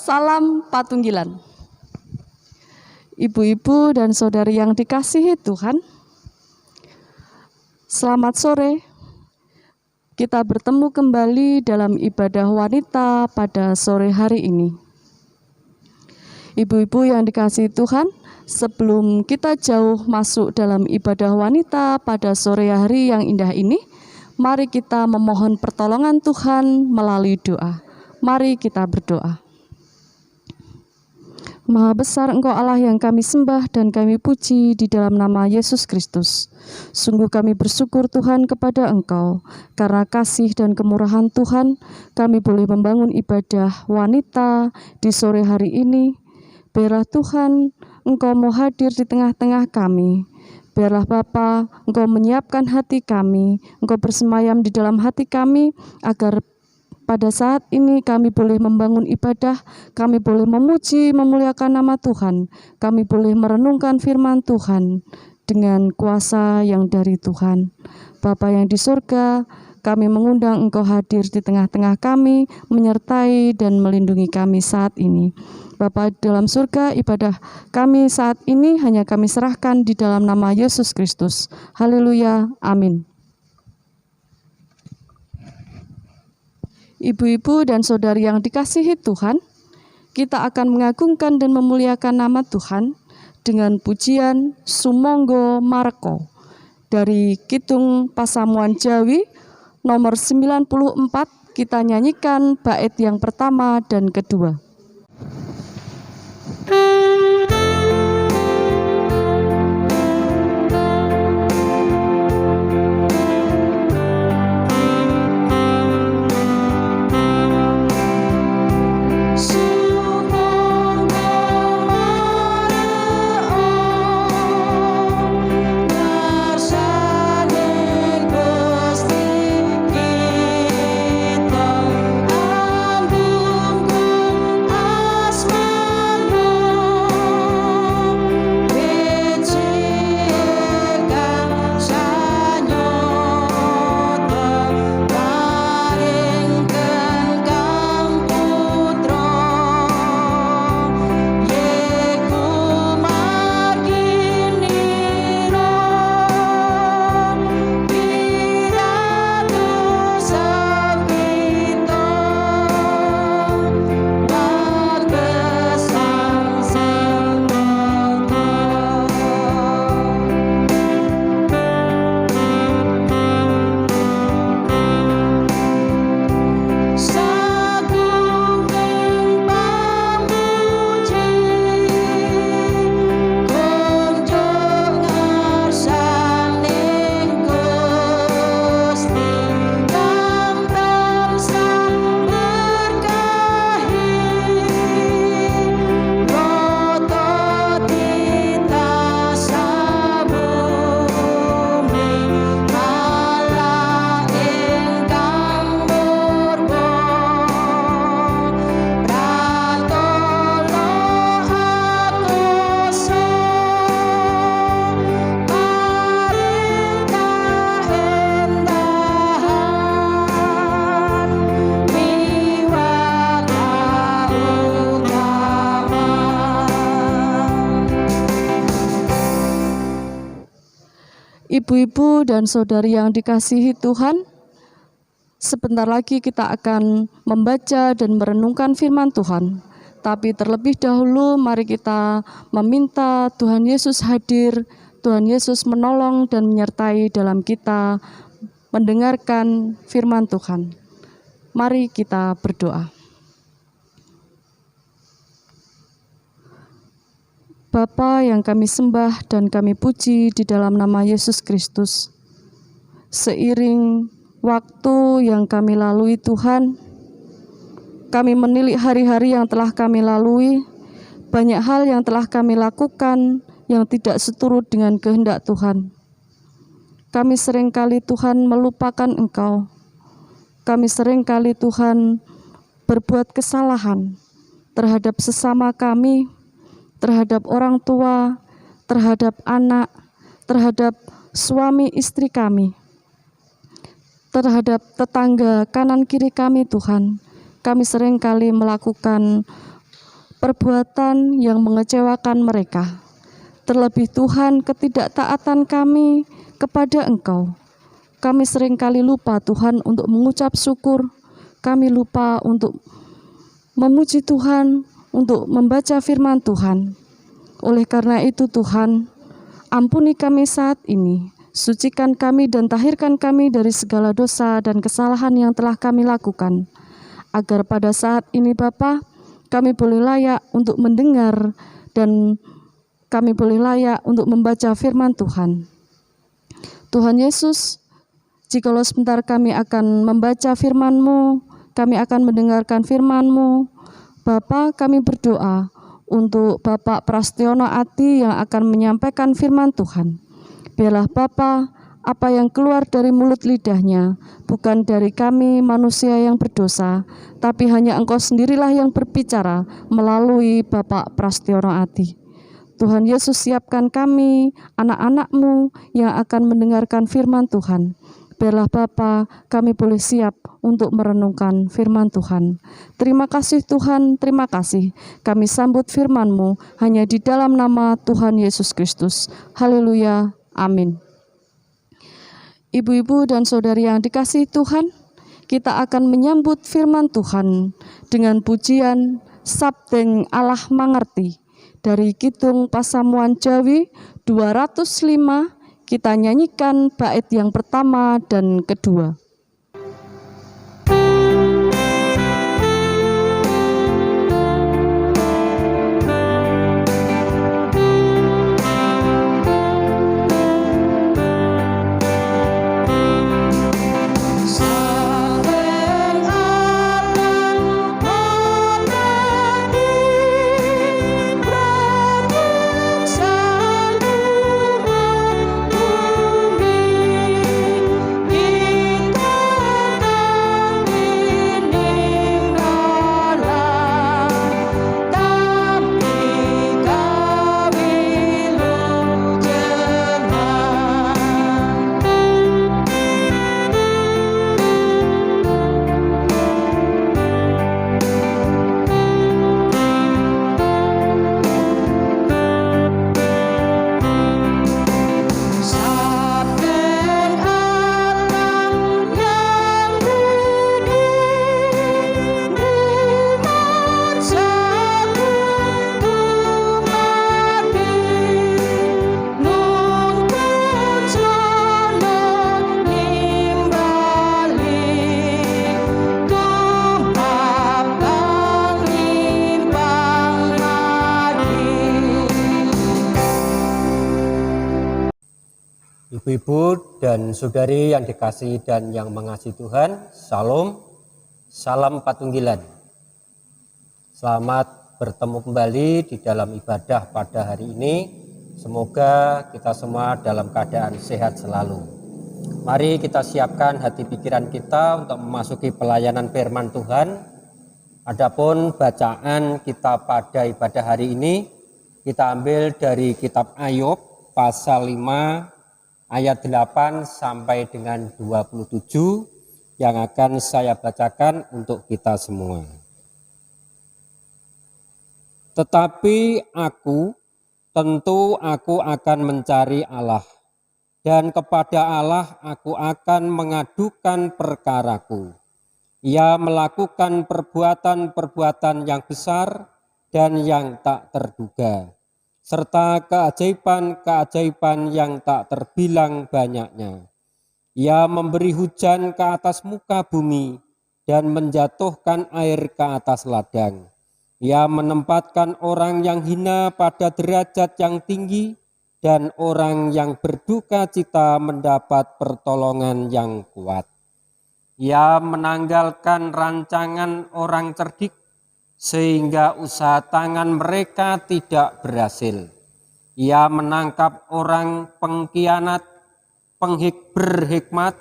Salam Patunggilan. Ibu-ibu dan saudari yang dikasihi Tuhan, selamat sore. Kita bertemu kembali dalam ibadah wanita pada sore hari ini. Ibu-ibu yang dikasihi Tuhan, sebelum kita jauh masuk dalam ibadah wanita pada sore hari yang indah ini, mari kita memohon pertolongan Tuhan melalui doa. Mari kita berdoa. Maha besar Engkau Allah yang kami sembah dan kami puji di dalam nama Yesus Kristus. Sungguh kami bersyukur Tuhan kepada Engkau, karena kasih dan kemurahan Tuhan kami boleh membangun ibadah wanita di sore hari ini. Biarlah Tuhan Engkau mau hadir di tengah-tengah kami. Biarlah Bapa Engkau menyiapkan hati kami, Engkau bersemayam di dalam hati kami, agar pada saat ini kami boleh membangun ibadah, kami boleh memuji, memuliakan nama Tuhan, kami boleh merenungkan firman Tuhan dengan kuasa yang dari Tuhan. Bapa yang di surga, kami mengundang Engkau hadir di tengah-tengah kami, menyertai dan melindungi kami saat ini. Bapa dalam surga, ibadah kami saat ini hanya kami serahkan di dalam nama Yesus Kristus. Haleluya, amin. Ibu-ibu dan saudari yang dikasihi Tuhan, kita akan mengagungkan dan memuliakan nama Tuhan dengan pujian Sumangga Mareko dari Kidung Pasamuan Jawi nomor 94. Kita nyanyikan bait yang pertama dan kedua. Ibu-ibu dan saudari yang dikasihi Tuhan, sebentar lagi kita akan membaca dan merenungkan firman Tuhan. Tapi terlebih dahulu mari kita meminta Tuhan Yesus hadir, Tuhan Yesus menolong dan menyertai dalam kita mendengarkan firman Tuhan. Mari kita berdoa. Bapa yang kami sembah dan kami puji di dalam nama Yesus Kristus, seiring waktu yang kami lalui Tuhan, kami menilik hari-hari yang telah kami lalui, banyak hal yang telah kami lakukan yang tidak seturut dengan kehendak Tuhan. Kami seringkali Tuhan melupakan Engkau, kami seringkali Tuhan berbuat kesalahan terhadap sesama kami, terhadap orang tua, terhadap anak, terhadap suami istri kami, terhadap tetangga kanan kiri kami Tuhan. Kami seringkali melakukan perbuatan yang mengecewakan mereka. Terlebih Tuhan, ketidaktaatan kami kepada Engkau. Kami seringkali lupa Tuhan untuk mengucap syukur. Kami lupa untuk memuji Tuhan, untuk membaca firman Tuhan. Oleh karena itu Tuhan, ampuni kami saat ini. Sucikan kami dan tahirkan kami dari segala dosa dan kesalahan yang telah kami lakukan. Agar pada saat ini Bapa, kami boleh layak untuk mendengar dan kami boleh layak untuk membaca firman Tuhan. Tuhan Yesus, jikalau sebentar kami akan membaca firman-Mu, kami akan mendengarkan firman-Mu, Bapa, kami berdoa untuk Bapak Prastiono Ati yang akan menyampaikan firman Tuhan. Biarlah Bapa, apa yang keluar dari mulut lidahnya, bukan dari kami manusia yang berdosa, tapi hanya Engkau sendirilah yang berbicara melalui Bapak Prastiono Ati. Tuhan Yesus, siapkan kami, anak-anak-Mu yang akan mendengarkan firman Tuhan. Biarlah Bapa, kami boleh siap untuk merenungkan firman Tuhan. Terima kasih Tuhan, terima kasih. Kami sambut firman-Mu hanya di dalam nama Tuhan Yesus Kristus. Haleluya, amin. Ibu-ibu dan saudari yang dikasihi Tuhan, kita akan menyambut firman Tuhan dengan pujian Sabdeng Allah Mangerti. Dari Kidung Pasamuan Jawi 205, kita nyanyikan bait yang pertama dan kedua. Ibu-ibu dan saudari yang dikasihi dan yang mengasihi Tuhan, Salam, salam patunggilan. Selamat bertemu kembali di dalam ibadah pada hari ini. Semoga kita semua dalam keadaan sehat selalu. Mari kita siapkan hati pikiran kita untuk memasuki pelayanan firman Tuhan. Adapun bacaan kita pada ibadah hari ini, kita ambil dari kitab Ayub pasal 5 ayat 8 sampai dengan 27 yang akan saya bacakan untuk kita semua. Tetapi tentu aku akan mencari Allah, dan kepada Allah aku akan mengadukan perkaraku. Ia melakukan perbuatan-perbuatan yang besar dan yang tak terduga, serta keajaiban-keajaiban yang tak terbilang banyaknya. Ia memberi hujan ke atas muka bumi dan menjatuhkan air ke atas ladang. Ia menempatkan orang yang hina pada derajat yang tinggi dan orang yang berduka cita mendapat pertolongan yang kuat. Ia menanggalkan rancangan orang cerdik sehingga usaha tangan mereka tidak berhasil. Ia menangkap orang pengkhianat, berhikmat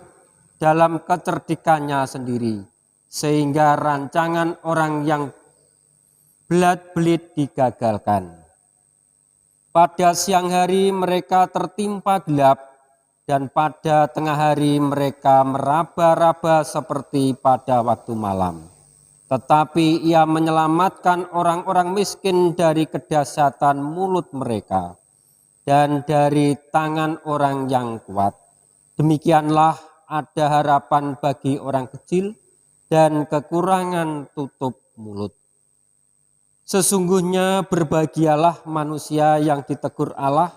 dalam kecerdikannya sendiri, sehingga rancangan orang yang belat-belit digagalkan. Pada siang hari mereka tertimpa gelap, dan pada tengah hari mereka meraba-raba seperti pada waktu malam. tetapi Ia menyelamatkan orang-orang miskin dari kedahsyatan mulut mereka dan dari tangan orang yang kuat. Demikianlah ada harapan bagi orang kecil dan kekurangan tutup mulut. Sesungguhnya berbahagialah manusia yang ditegur Allah,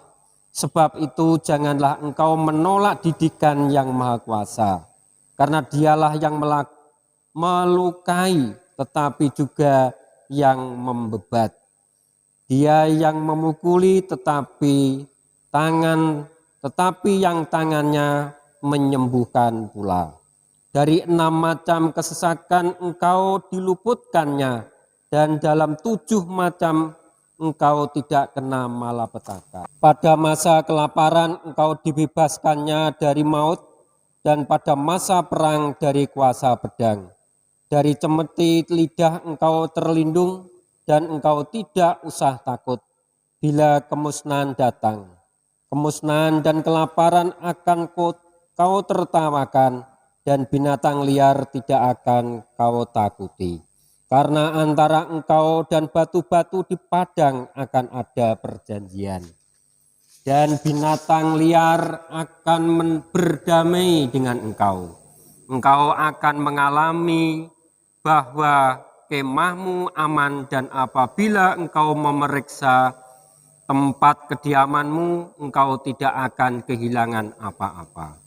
sebab itu janganlah engkau menolak didikan yang Maha Kuasa, karena Dialah yang melukai tetapi juga yang membebat. Dia yang memukuli tetapi yang tangannya menyembuhkan pula. Dari 6 macam kesesakan engkau diluputkannya, dan dalam 7 macam engkau tidak kena malapetaka. Pada masa kelaparan engkau dibebaskannya dari maut, dan pada masa perang dari kuasa pedang. Dari cemeti lidah engkau terlindung, dan engkau tidak usah takut bila kemusnahan datang. Kemusnahan dan kelaparan akan kau tertawakan, dan binatang liar tidak akan kau takuti. Karena antara engkau dan batu-batu di padang akan ada perjanjian. Dan binatang liar akan berdamai dengan engkau. Engkau akan mengalami bahwa kemahmu aman, dan apabila engkau memeriksa tempat kediamanmu, engkau tidak akan kehilangan apa-apa.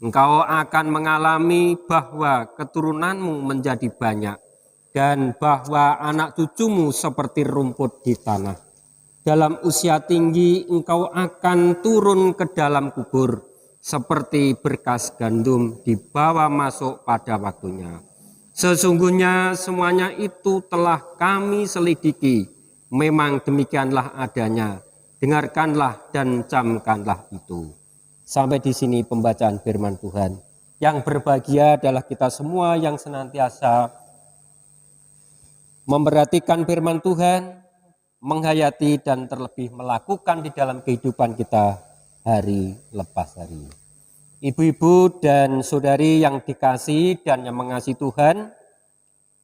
Engkau akan mengalami bahwa keturunanmu menjadi banyak, dan bahwa anak cucumu seperti rumput di tanah. Dalam usia tinggi engkau akan turun ke dalam kubur, seperti berkas gandum dibawa masuk pada waktunya. Sesungguhnya semuanya itu telah kami selidiki, memang demikianlah adanya. Dengarkanlah dan camkanlah itu. Sampai di sini pembacaan firman Tuhan. Yang berbahagia adalah kita semua yang senantiasa memperhatikan firman Tuhan, menghayati dan terlebih melakukan di dalam kehidupan kita hari lepas hari. Ibu-ibu dan saudari yang dikasihi dan yang mengasihi Tuhan,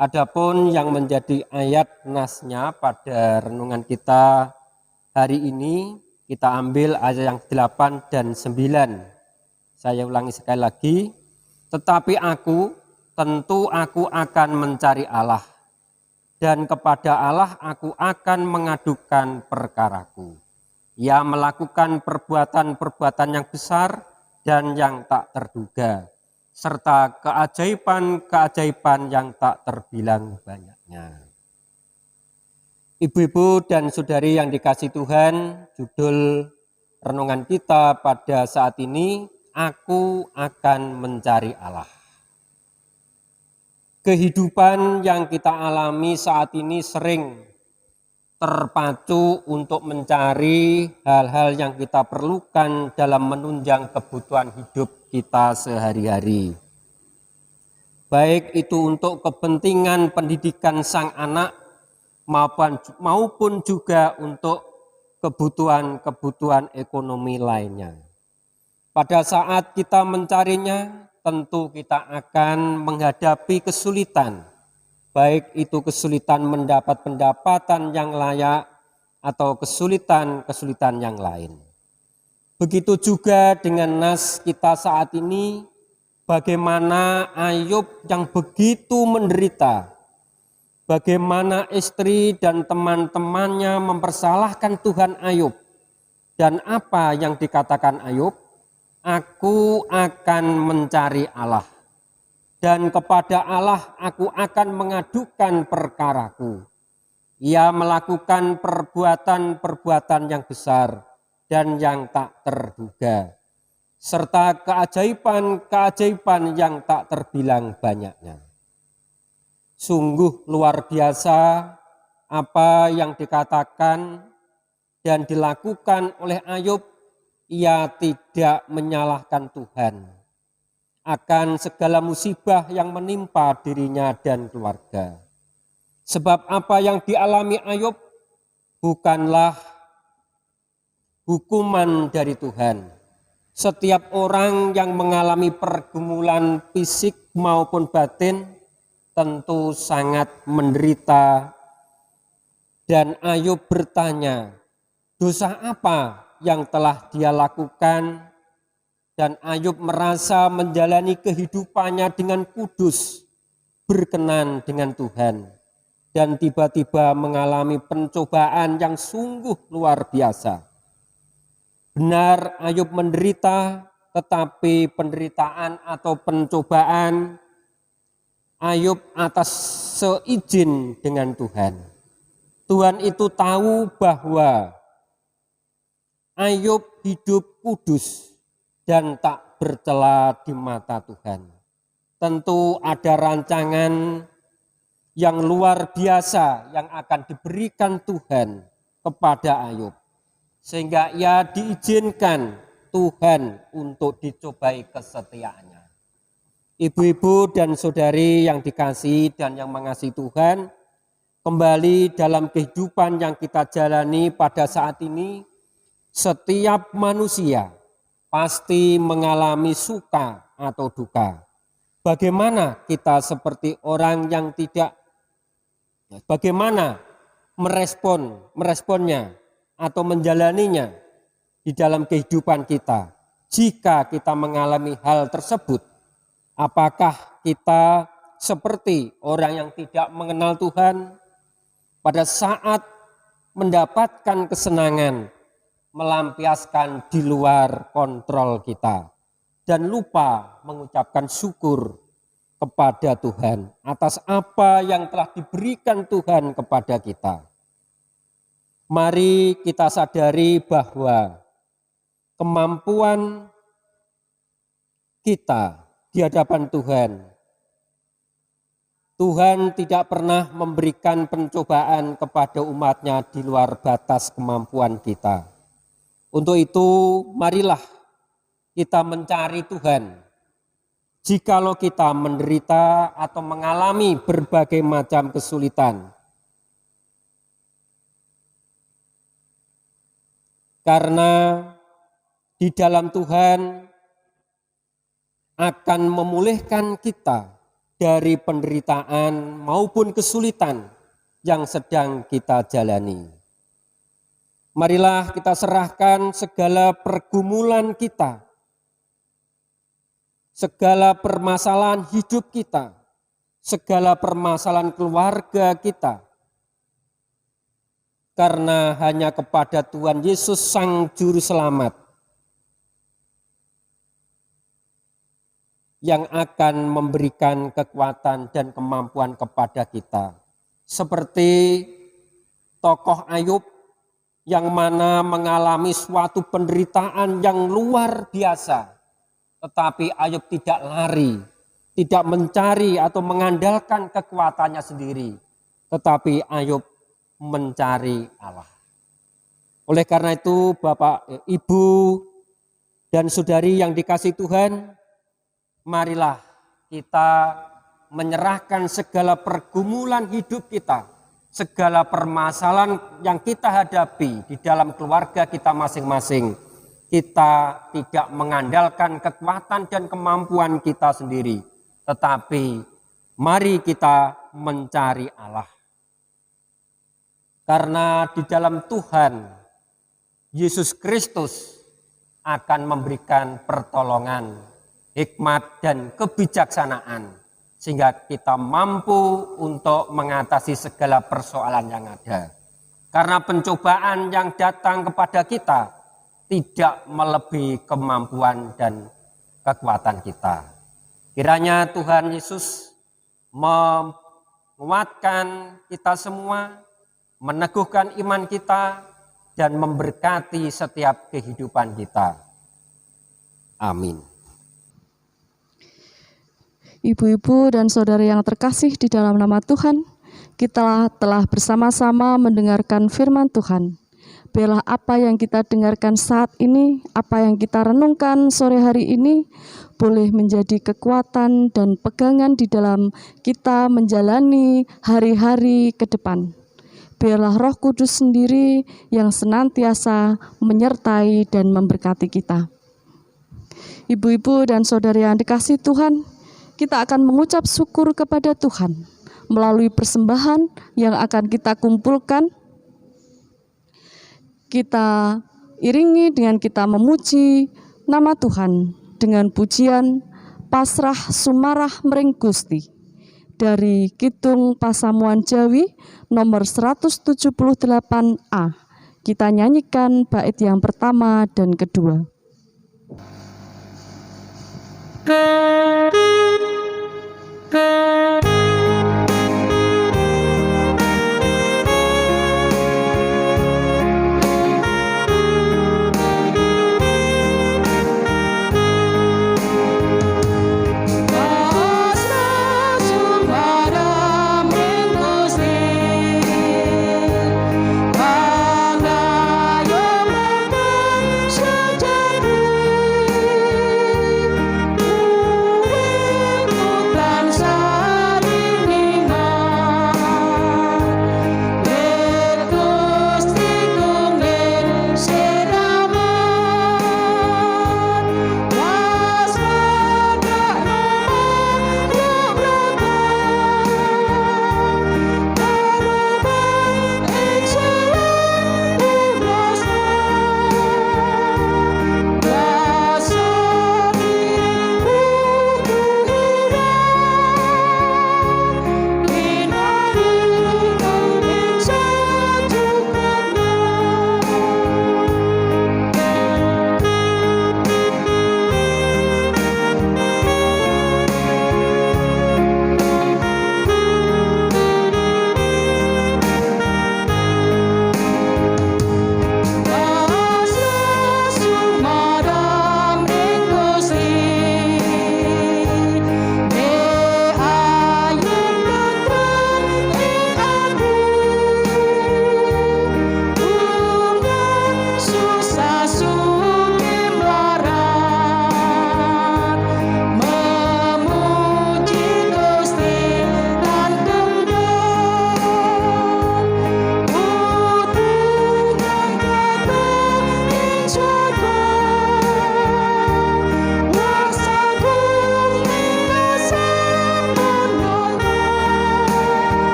adapun yang menjadi ayat nasnya pada renungan kita hari ini, kita ambil ayat yang 8 dan 9. Saya ulangi sekali lagi, tetapi tentu aku akan mencari Allah, dan kepada Allah aku akan mengadukan perkaraku. Ia melakukan perbuatan-perbuatan yang besar dan yang tak terduga, serta keajaiban-keajaiban yang tak terbilang banyaknya. Ibu-ibu dan saudari yang dikasihi Tuhan, judul renungan kita pada saat ini, Aku akan mencari Allah. Kehidupan yang kita alami saat ini sering terpacu untuk mencari hal-hal yang kita perlukan dalam menunjang kebutuhan hidup kita sehari-hari. Baik itu untuk kepentingan pendidikan sang anak maupun juga untuk kebutuhan ekonomi lainnya. Pada saat kita mencarinya, tentu kita akan menghadapi kesulitan. Baik itu kesulitan mendapat pendapatan yang layak atau kesulitan yang lain. Begitu juga dengan nas kita saat ini, bagaimana Ayub yang begitu menderita, bagaimana istri dan teman-temannya mempersalahkan Tuhan Ayub. Dan apa yang dikatakan Ayub? Aku akan mencari Allah. Dan kepada Allah aku akan mengadukan perkaraku. Ia melakukan perbuatan-perbuatan yang besar dan yang tak terduga, serta keajaiban-keajaiban yang tak terbilang banyaknya. Sungguh luar biasa apa yang dikatakan dan dilakukan oleh Ayub. Ia tidak menyalahkan Tuhan akan segala musibah yang menimpa dirinya dan keluarga. Sebab apa yang dialami Ayub bukanlah hukuman dari Tuhan. Setiap orang yang mengalami pergumulan fisik maupun batin tentu sangat menderita, dan Ayub bertanya, dosa apa yang telah dia lakukan? Dan Ayub merasa menjalani kehidupannya dengan kudus, berkenan dengan Tuhan, dan tiba-tiba mengalami pencobaan yang sungguh luar biasa. Benar, Ayub menderita, tetapi penderitaan atau pencobaan Ayub atas seizin dengan Tuhan. Tuhan itu tahu bahwa Ayub hidup kudus dan tak bercela di mata Tuhan. Tentu ada rancangan yang luar biasa yang akan diberikan Tuhan kepada Ayub, sehingga ia diizinkan Tuhan untuk dicobai kesetiaannya. Ibu-ibu dan saudari yang dikasihi dan yang mengasihi Tuhan, kembali dalam kehidupan yang kita jalani pada saat ini, setiap manusia pasti mengalami suka atau duka. Bagaimana kita seperti orang yang bagaimana meresponnya atau menjalaninya di dalam kehidupan kita. Jika kita mengalami hal tersebut, apakah kita seperti orang yang tidak mengenal Tuhan pada saat mendapatkan kesenangan, melampiaskan di luar kontrol kita dan lupa mengucapkan syukur kepada Tuhan atas apa yang telah diberikan Tuhan kepada kita. Mari kita sadari bahwa kemampuan kita di hadapan Tuhan tidak pernah memberikan pencobaan kepada umatnya di luar batas kemampuan kita. Untuk itu, marilah kita mencari Tuhan. Jikalau kita menderita atau mengalami berbagai macam kesulitan, karena di dalam Tuhan akan memulihkan kita dari penderitaan maupun kesulitan yang sedang kita jalani. Marilah kita serahkan segala pergumulan kita, segala permasalahan hidup kita, segala permasalahan keluarga kita. Karena hanya kepada Tuhan Yesus Sang Juru Selamat yang akan memberikan kekuatan dan kemampuan kepada kita. Seperti tokoh Ayub yang mana mengalami suatu penderitaan yang luar biasa. Tetapi Ayub tidak lari, tidak mencari atau mengandalkan kekuatannya sendiri. Tetapi Ayub mencari Allah. Oleh karena itu Bapak, Ibu, dan saudari yang dikasihi Tuhan, marilah kita menyerahkan segala pergumulan hidup kita, segala permasalahan yang kita hadapi di dalam keluarga kita masing-masing. Kita tidak mengandalkan kekuatan dan kemampuan kita sendiri, tetapi mari kita mencari Allah. Karena di dalam Tuhan Yesus Kristus akan memberikan pertolongan, hikmat dan kebijaksanaan, sehingga kita mampu untuk mengatasi segala persoalan yang ada. Karena pencobaan yang datang kepada kita tidak melebihi kemampuan dan kekuatan kita. Kiranya Tuhan Yesus menguatkan kita semua, meneguhkan iman kita, dan memberkati setiap kehidupan kita. Amin. Ibu-ibu dan saudara yang terkasih di dalam nama Tuhan, kita telah bersama-sama mendengarkan firman Tuhan. Biarlah apa yang kita dengarkan saat ini, apa yang kita renungkan sore hari ini, boleh menjadi kekuatan dan pegangan di dalam kita menjalani hari-hari ke depan. Biarlah Roh Kudus sendiri yang senantiasa menyertai dan memberkati kita. Ibu-ibu dan saudara yang dikasihi Tuhan, kita akan mengucap syukur kepada Tuhan melalui persembahan yang akan kita kumpulkan. Kita iringi dengan kita memuji nama Tuhan dengan pujian Pasrah Sumarah Mring Gusti dari Kidung Pasamuan Jawi nomor 178A. Kita nyanyikan bait yang pertama dan kedua.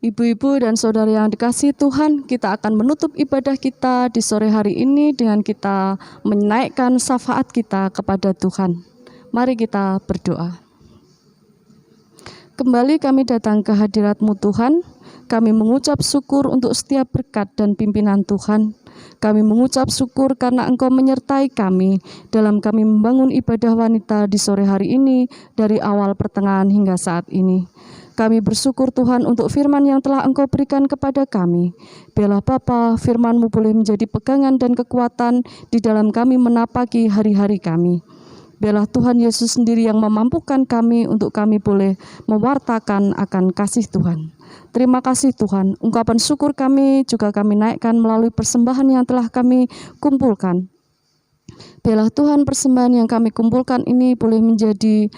Ibu-ibu dan saudara yang dikasihi Tuhan, kita akan menutup ibadah kita di sore hari ini dengan kita menaikkan syafaat kita kepada Tuhan. Mari kita berdoa. Kembali kami datang ke hadirat-Mu Tuhan, kami mengucap syukur untuk setiap berkat dan pimpinan Tuhan. Kami mengucap syukur karena Engkau menyertai kami dalam kami membangun ibadah wanita di sore hari ini dari awal pertengahan hingga saat ini. Kami bersyukur Tuhan untuk firman yang telah Engkau berikan kepada kami. Biarlah Bapa, firman-Mu boleh menjadi pegangan dan kekuatan di dalam kami menapaki hari-hari kami. Biarlah Tuhan Yesus sendiri yang memampukan kami untuk kami boleh mewartakan akan kasih Tuhan. Terima kasih Tuhan, ungkapan syukur kami juga kami naikkan melalui persembahan yang telah kami kumpulkan. Biarlah Tuhan persembahan yang kami kumpulkan ini boleh menjadi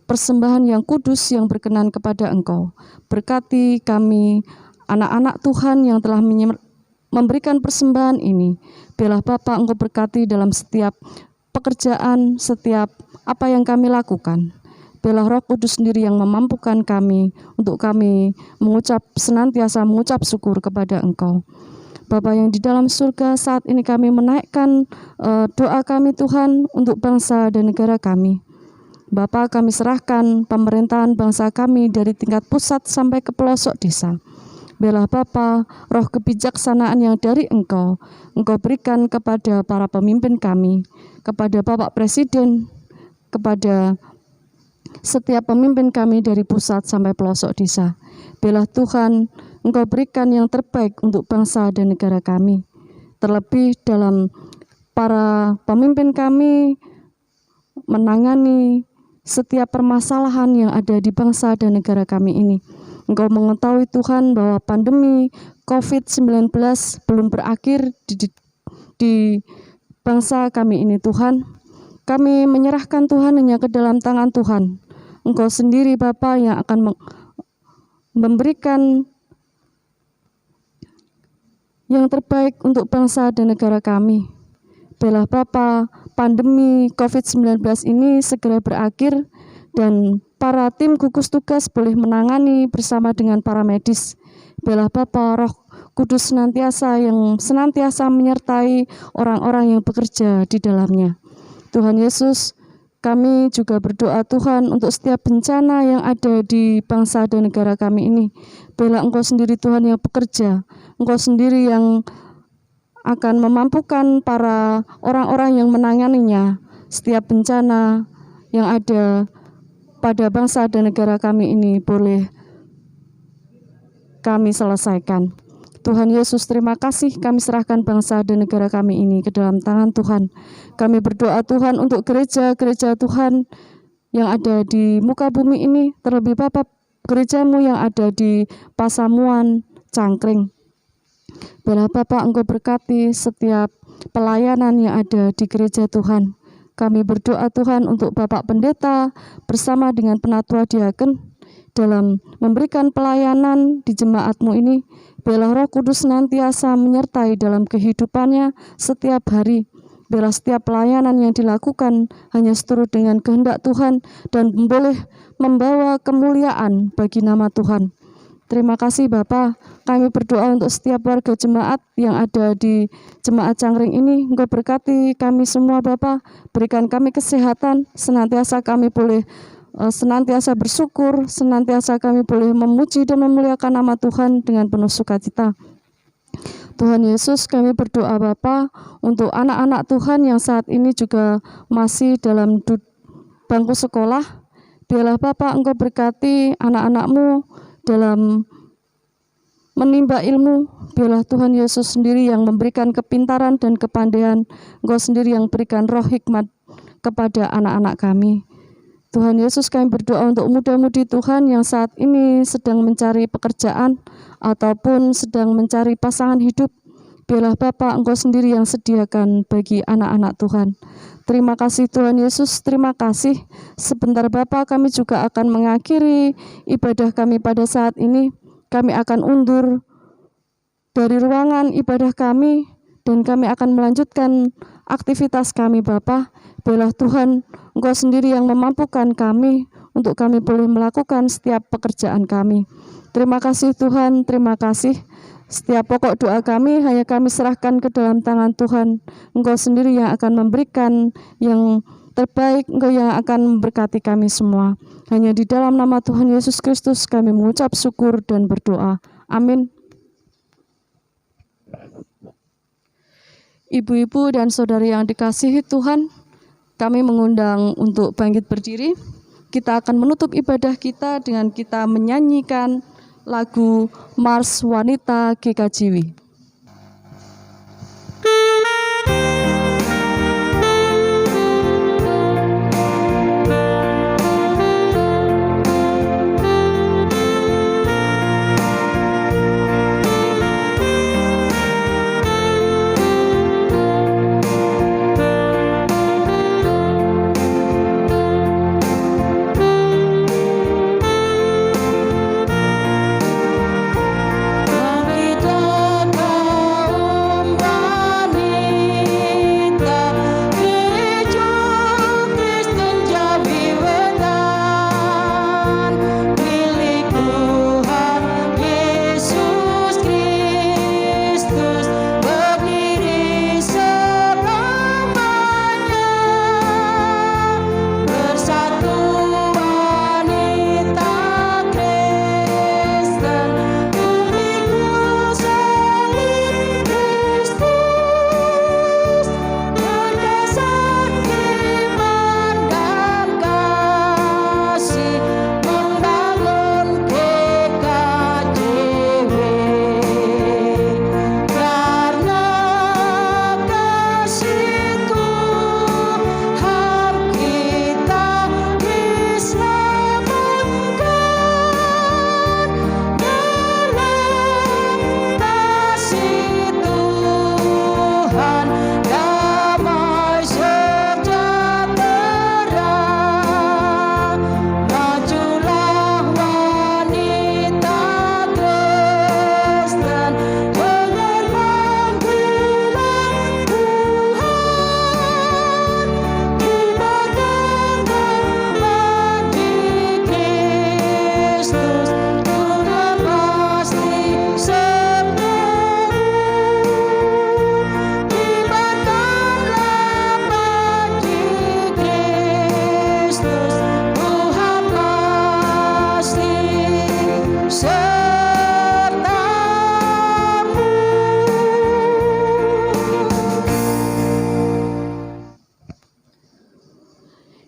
persembahan yang kudus yang berkenan kepada Engkau. Berkati kami, anak-anak Tuhan yang telah memberikan persembahan ini. Biarlah Bapa Engkau berkati dalam setiap pekerjaan, setiap apa yang kami lakukan. Biarlah Roh Kudus sendiri yang memampukan kami untuk kami senantiasa mengucap syukur kepada Engkau. Bapa yang di dalam surga, saat ini kami menaikkan doa kami Tuhan untuk bangsa dan negara kami. Bapa, kami serahkan pemerintahan bangsa kami dari tingkat pusat sampai ke pelosok desa. Biarlah Bapa, roh kebijaksanaan yang dari Engkau berikan kepada para pemimpin kami, kepada Bapak Presiden, kepada setiap pemimpin kami dari pusat sampai pelosok desa. Biarlah Tuhan, Engkau berikan yang terbaik untuk bangsa dan negara kami. Terlebih dalam para pemimpin kami menangani setiap permasalahan yang ada di bangsa dan negara kami ini. Engkau mengetahui Tuhan bahwa pandemi COVID-19 belum berakhir di bangsa kami ini Tuhan. Kami menyerahkan Tuhan hanya ke dalam tangan Tuhan. Engkau sendiri Bapa yang akan memberikan yang terbaik untuk bangsa dan negara kami. Biarlah Bapa, pandemi COVID-19 ini segera berakhir dan para tim gugus tugas boleh menangani bersama dengan para medis. Biarlah Bapa, Roh Kudus yang senantiasa menyertai orang-orang yang bekerja di dalamnya. Tuhan Yesus, kami juga berdoa Tuhan untuk setiap bencana yang ada di bangsa dan negara kami ini. Biarlah Engkau sendiri Tuhan yang bekerja, Engkau sendiri yang akan memampukan para orang-orang yang menanganinya. Setiap bencana yang ada pada bangsa dan negara kami ini boleh kami selesaikan. Tuhan Yesus, terima kasih, kami serahkan bangsa dan negara kami ini ke dalam tangan Tuhan. Kami berdoa Tuhan untuk gereja-gereja Tuhan yang ada di muka bumi ini, terlebih Bapa gerejamu yang ada di Pasamuan, Cangkring. Biarlah Bapa Engkau berkati setiap pelayanan yang ada di gereja Tuhan. Kami berdoa Tuhan untuk Bapak Pendeta bersama dengan penatua diaken dalam memberikan pelayanan di jemaatmu ini. Biarlah Roh Kudus senantiasa menyertai dalam kehidupannya setiap hari. Biarlah setiap pelayanan yang dilakukan hanya seturut dengan kehendak Tuhan dan boleh membawa kemuliaan bagi nama Tuhan. Terima kasih Bapa. Kami berdoa untuk setiap warga jemaat yang ada di jemaat Cangkring ini. Engkau berkati kami semua Bapa. Berikan kami kesehatan. Senantiasa kami boleh senantiasa bersyukur. Senantiasa kami boleh memuji dan memuliakan nama Tuhan dengan penuh sukacita. Tuhan Yesus, kami berdoa Bapa untuk anak-anak Tuhan yang saat ini juga masih dalam bangku sekolah. Biarlah Bapa Engkau berkati anak-anak-Mu dalam menimba ilmu. Biarlah Tuhan Yesus sendiri yang memberikan kepintaran dan kepandaian. Engkau sendiri yang berikan roh hikmat kepada anak-anak kami. Tuhan Yesus, kami berdoa untuk muda-mudi Tuhan yang saat ini sedang mencari pekerjaan ataupun sedang mencari pasangan hidup. Biarlah Bapa Engkau sendiri yang sediakan bagi anak-anak Tuhan. Terima kasih Tuhan Yesus, terima kasih. Sebentar Bapa, kami juga akan mengakhiri ibadah kami pada saat ini. Kami akan undur dari ruangan ibadah kami dan kami akan melanjutkan aktivitas kami Bapa. Biarlah Tuhan Engkau sendiri yang memampukan kami untuk kami boleh melakukan setiap pekerjaan kami. Terima kasih Tuhan, terima kasih. Setiap pokok doa kami hanya kami serahkan ke dalam tangan Tuhan. Engkau sendiri yang akan memberikan yang terbaik, Engkau yang akan memberkati kami semua. Hanya di dalam nama Tuhan Yesus Kristus kami mengucap syukur dan berdoa. Amin. Ibu-ibu dan saudari yang dikasihi Tuhan, kami mengundang untuk bangkit berdiri. Kita akan menutup ibadah kita dengan kita menyanyikan lagu Mars Wanita GKJW. Kami tak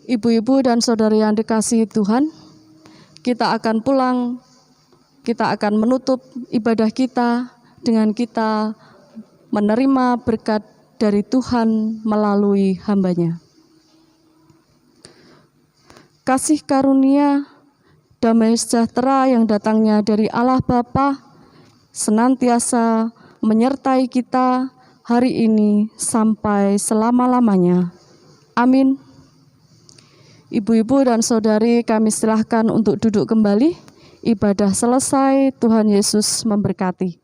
Ibu-ibu dan saudari yang dikasihi Tuhan, kita akan pulang, kita akan menutup ibadah kita dengan kita menerima berkat dari Tuhan melalui hamba-Nya. Kasih karunia, damai sejahtera yang datangnya dari Allah Bapa senantiasa menyertai kita hari ini sampai selama-lamanya. Amin. Ibu-ibu dan saudari, kami silahkan untuk duduk kembali. Ibadah selesai, Tuhan Yesus memberkati.